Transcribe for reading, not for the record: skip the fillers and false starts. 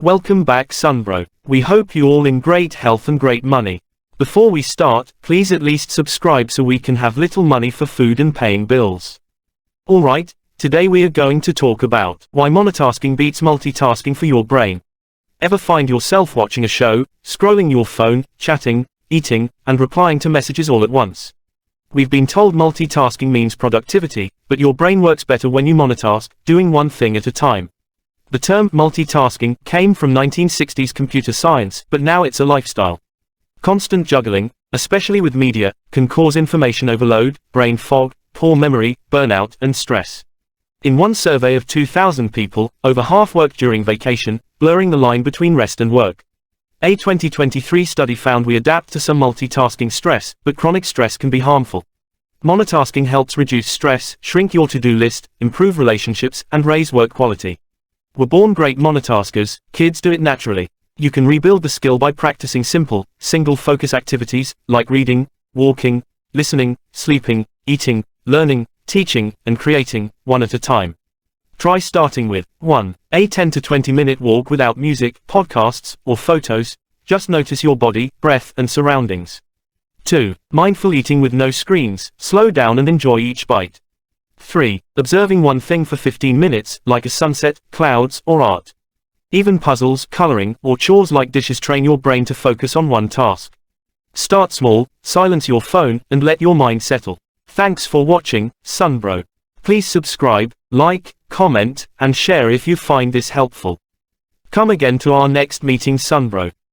Welcome back Sunbro. We hope you all in great health and great money. Before we start, please at least subscribe so we can have little money for food and paying bills. Alright, today we are going to talk about why monotasking beats multitasking for your brain. Ever find yourself watching a show, scrolling your phone, chatting, eating, and replying to messages all at once? We've been told multitasking means productivity, but your brain works better when you monotask, doing one thing at a time. The term multitasking came from 1960s computer science, but now it's a lifestyle. Constant juggling, especially with media, can cause information overload, brain fog, poor memory, burnout, and stress. In one survey of 2,000 people, over half worked during vacation, blurring the line between rest and work. A 2023 study found we adapt to some multitasking stress, but chronic stress can be harmful. Monotasking helps reduce stress, shrink your to-do list, improve relationships, and raise work quality. We're born great monotaskers, kids do it naturally. You can rebuild the skill by practicing simple, single-focus activities, like reading, walking, listening, sleeping, eating, learning, teaching, and creating, one at a time. Try starting with 1. A 10 to 20 minute walk without music, podcasts, or photos. Just notice your body, breath, and surroundings. 2. Mindful eating with no screens. Slow down and enjoy each bite. 3. Observing one thing for 15 minutes, like a sunset, clouds, or art. Even puzzles, coloring, or chores like dishes train your brain to focus on one task. Start small, silence your phone, and let your mind settle. Thanks for watching, Sunbro. Please subscribe, like, comment, and share if you find this helpful. Come again to our next meeting Sunbro.